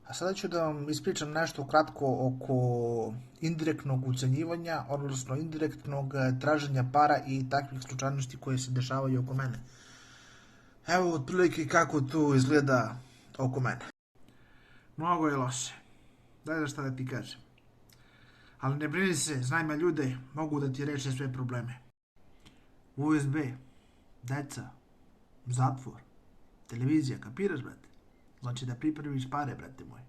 A sada ću da vam ispričam nešto kratko oko indirektnog ucenjivanja, odnosno indirektnog traženja para i takvih slučajnosti koje se dešavaju oko mene. Evo otprilike kako to izgleda oko mene. Mnogo je loše. Daj da šta da ti kažem. Ali ne brini se, znaj me ljude, mogu da ti reše sve probleme. USB, deca, zatvor, televizija, kapiraš, brate? Znači da pripremiš pare, brate moj.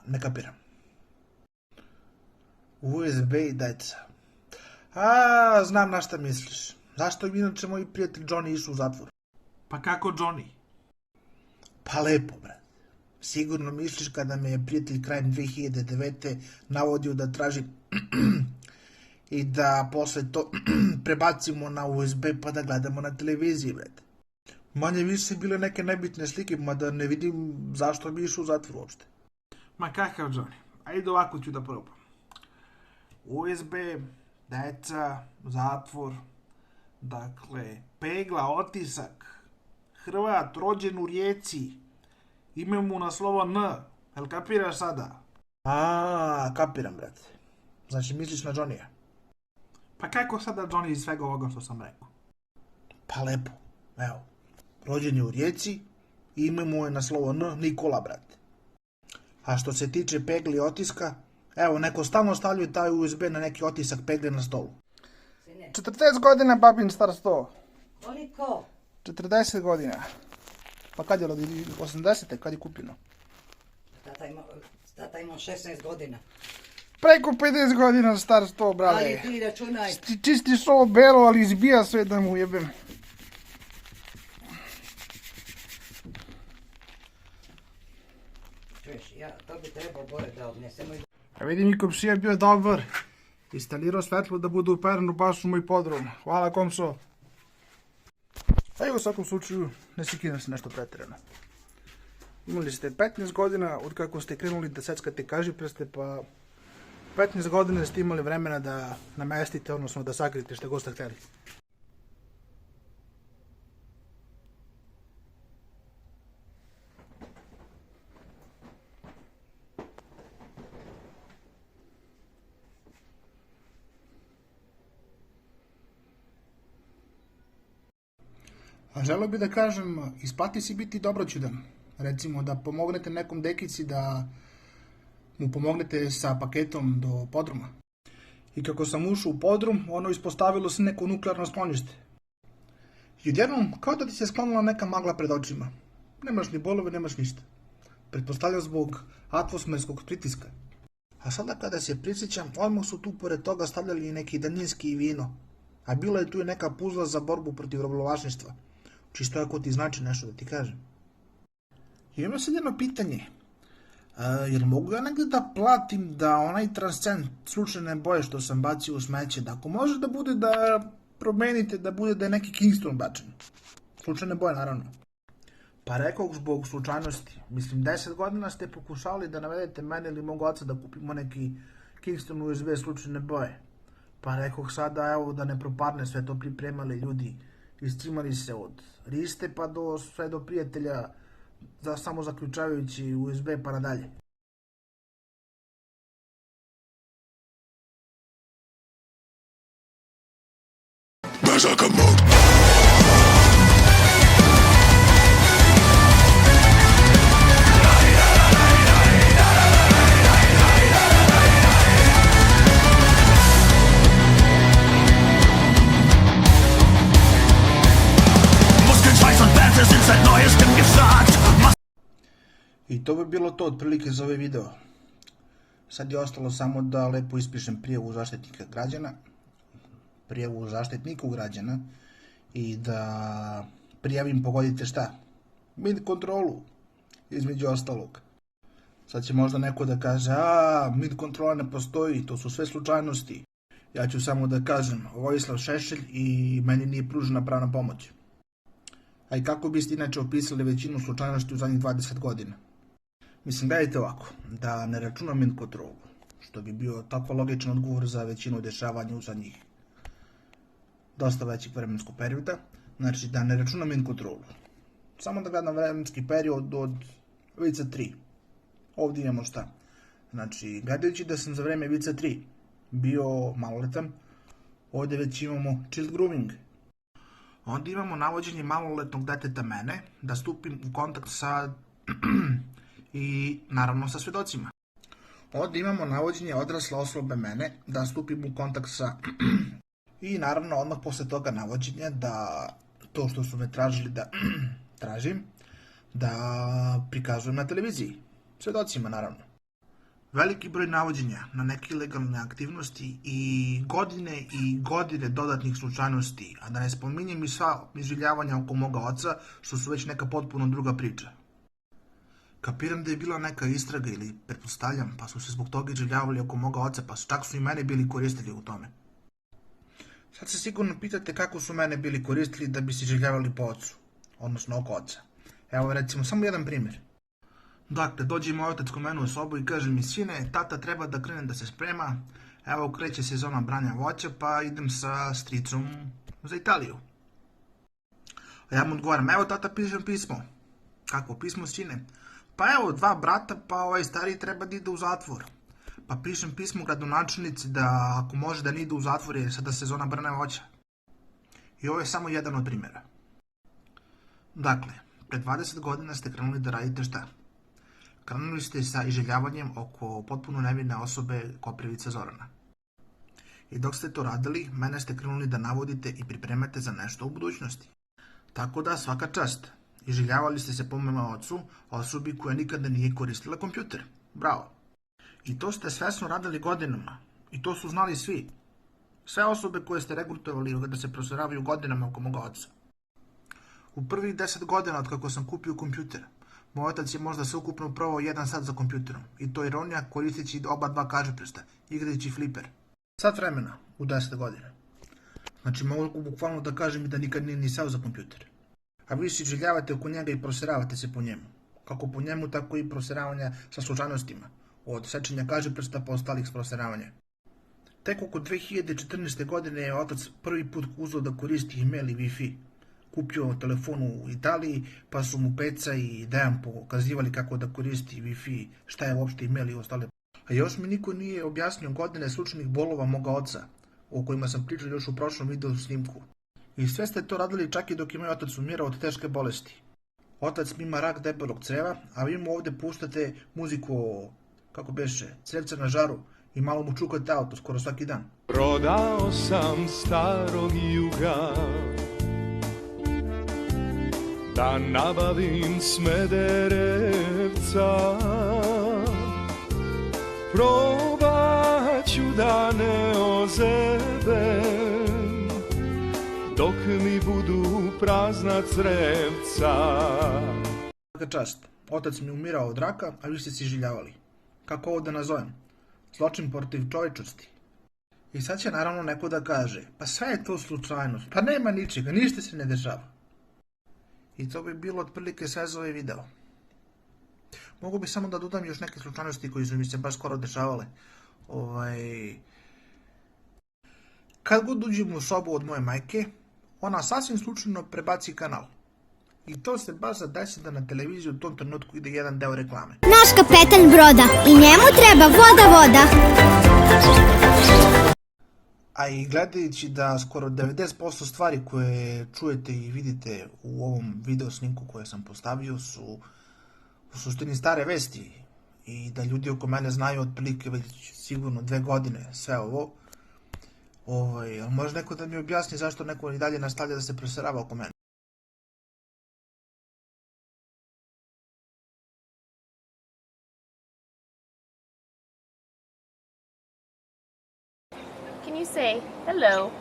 Ne kapiram. USB i deca. Znam na šta misliš. Zašto je inače moj prijatelj Johnny išao u zatvor? Pa kako Johnny? Pa lepo, brate. Sigurno misliš kada me je prijatelj krajem 2009. navodio da tražim i da posle to prebacimo na USB pa da gledamo na televiziji, brate. Manje više bile neke nebitne slike, mada ne vidim zašto bi išao u zatvor uopšte. Ma kakav Johnny, ajde ovako ću da probam. USB, deca, zatvor, dakle, pegla, otisak, Hrvat, rođen u Rijeci, ime mu na slovo N, jel kapiraš sada? Kapiram, brate. Znači misliš na Johnny-a? Pa kako sada Johnny iz svega ovoga što sam rekao? Pa lepo, evo. Rođen je u Rijeci, ime mu je na slovo N, Nikola, brate. A što se tiče pegle i otiska, evo, neko stalno stavljaju taj USB na neki otisak pegle na stolu. 40 godina, babin star sto. Koliko? 40 godina. Pa kad je rodi? 80. Kad je kupljeno? Tata ima 16 godina. Preko 50 godina star sto, brale. Ali ti računaj. Čistiš ovo belo, ali izbija sve da mu jebem. To bi trebao gore da odnesemo. A vidim i komšija je bio dobar. Instalirao svetlo da bude upereno baš u moj podrum. Hvala komšo. A i u svakom slučaju ne sikinem se nešto pretjerano. Imali ste 15 godina od kako ste krenuli da seckate kažiprste, pa 15 godina ste imali vremena da namestite, odnosno da sakrite što god ste hteli. A želeo bih da kažem, isplati si biti dobroćudan. Recimo da pomognete nekom dekici da mu pomognete sa paketom do podruma. I kako sam ušao u podrum, ono ispostavilo se neko nuklearno sklonište. I odjednom, kao da ti se sklonila neka magla pred očima. Nemaš ni bolove, nemaš ništa. Pretpostavljam zbog atmosferskog pritiska. A sada kada se prisjećam, odmah su tu pored toga stavljali i neki daninski i vino. A bila je tu i neka puzla za borbu protiv robovlasništva. Čisto ako ti znači nešto da ti kažem. I imam sad jedno pitanje. Jer mogu ja negdje da platim da onaj transcend slučajne boje što sam bacio u smeće, da ako može da bude da promenite, da bude da je neki Kingston bačen. Slučajne boje, naravno. Pa rekao zbog slučajnosti. Mislim, 10 godina ste pokušali da navedete mene ili mog oca da kupimo neki Kingston USB slučajne boje. Pa rekao sada, evo, da ne propadne, sve to pripremali ljudi. Iscimali se od Riste pa sve do prijatelja, samo zaključavajući USB pa nadalje. I to bi bilo to otprilike za ovaj video. Sad je ostalo samo da lepo ispišem prijavu zaštitniku građana i da prijavim, pogodite šta? Mid kontrolu, između ostalog. Sad će možda neko da kaže, mid kontrola ne postoji, to su sve slučajnosti. Ja ću samo da kažem, Vojislav Šešelj i meni nije pružena pravna pomoć. A i kako biste inače opisali većinu slučajnosti u zadnjih 20 godina? Mislim, gledajte ovako, da ne računam mind kontrolu, što bi bio tako logičan odgovor za većinu dešavanja u zadnjih dosta većeg vremenskog perioda, znači da ne računam mind kontrolu. Samo da gledam vremenski period od Vica 3. Ovdje imamo šta. Znači, gledajući da sam za vreme Vica 3 bio maloletan, ovdje već imamo child grooming. Onda imamo navođenje maloletnog deteta mene da stupim u kontakt sa i naravno sa svedocima. Ovdje imamo navođenje odrasle osobe mene da stupim u kontakt sa i naravno odmah posle toga navođenje da to što su me tražili da tražim, da prikazujem na televiziji. Svedocima naravno. Veliki broj navođenja na neke ilegalne aktivnosti i godine dodatnih slučajnosti, a da ne spominjem i sva izživljavanja oko moga oca, što su već neka potpuno druga priča. Kapiram da je bila neka istraga ili pretpostavljam, pa su se zbog toga izživljavali oko moga oca, pa čak su i mene bili koristili u tome. Sad se sigurno pitate kako su mene bili koristili da bi se izživljavali po ocu, odnosno oko oca. Evo recimo samo jedan primjer. Dakle, dođe moj otac kod mene u sobu i kaže mi, sine, tata treba da krene da se sprema, evo kreće sezona branja voća, pa idem sa stricom za Italiju. A ja mu odgovaram, evo tata, pišem pismo. Kako pismo, sine? Pa evo, 2 brata, pa ovaj stariji treba da ide u zatvor. Pa pišem pismo gradonačelnici da ako može da ne ide u zatvor je sada sezona branja voća. I ovo je samo jedan od primjera. Dakle, pred 20 godina ste krenuli da radite šta? Krenuli ste sa izželjavanjem oko potpuno nevine osobe Koprivica Zorana. I dok ste to radili, mene ste krenuli da navodite i pripremate za nešto u budućnosti. Tako da, svaka čast. Izželjavali ste se po mome ocu, osobi koja nikada nije koristila kompjuter. Bravo. I to ste svesno radili godinama. I to su znali svi. Sve osobe koje ste regrutovali da se proseravaju godinama oko moga oca. U prvih 10 godina od kako sam kupio kompjuter, moj otac je možda sveukupno provao 1 sat za kompjuterom. I to ironija koristeći oba 2 kažeprsta, igrajući fliper. Sat vremena u 10 godina. Znači mogu bukvalno da kažem i da nikad nije ni seo za kompjuter. A vi se izželjavate oko njega i proseravate se po njemu. Kako po njemu, tako i proseravanja sa slučajnostima. Od sečenja kažeprsta pa ostalih proseravanja. Tek oko 2014. godine je otac prvi put uzeo da koristi email i Wi-Fi. Kupio telefon u Italiji, pa su mu Peca i Dejan pokazivali kako da koristi Wi-Fi, šta je uopšte email i ostale. A još mi niko nije objasnio godine slučajnih bolova moga oca, o kojima sam pričao još u prošlom video snimku. I sve ste to radili čak i dok je moj otac umirao od teške bolesti. Otac mi ima rak debelog creva, a vi mu ovde puštate muziku o, kako beše, crevca na žaru i malo mu čukate auto skoro svaki dan. Prodao sam starog juga da nabavim Smederevca, probat ću da ne ozebem dok mi budu prazna crevca. Svaka čast, otac mi umirao od raka, a vi ste se izživljavali. Kako ovo da nazovem? Zločin protiv čovječnosti. I sad će naravno neko da kaže, pa sve je to slučajnost, pa nema ničega, ništa se ne dešava. I to bi bilo otprilike sve za ovaj video. Mogu bi samo da dodam još neke slučajnosti koji su mi se baš skoro dešavale. Kad god uđem u sobu od moje majke, ona sasvim slučajno prebaci kanal. I to se baš desi da na televiziji u tom trenutku ide jedan deo reklame. Naš kapetan broda i njemu treba voda. A i gledajući da skoro 90% stvari koje čujete i vidite u ovom video snimku koje sam postavio su u suštini stare vesti i da ljudi oko mene znaju otprilike već sigurno 2 godine sve ovo. Ali može neko da mi objasni zašto neko i dalje nastavlja da se preserava oko mene. Can you say hello?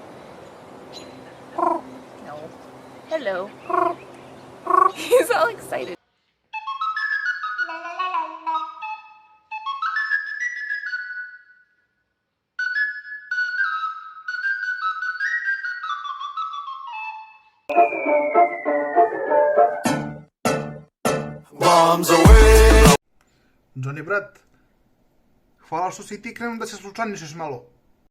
No. Hello. He's all excited. Bombs away. Johnny brat, hvala što si i ti krenuo da se slučajnišeš malo.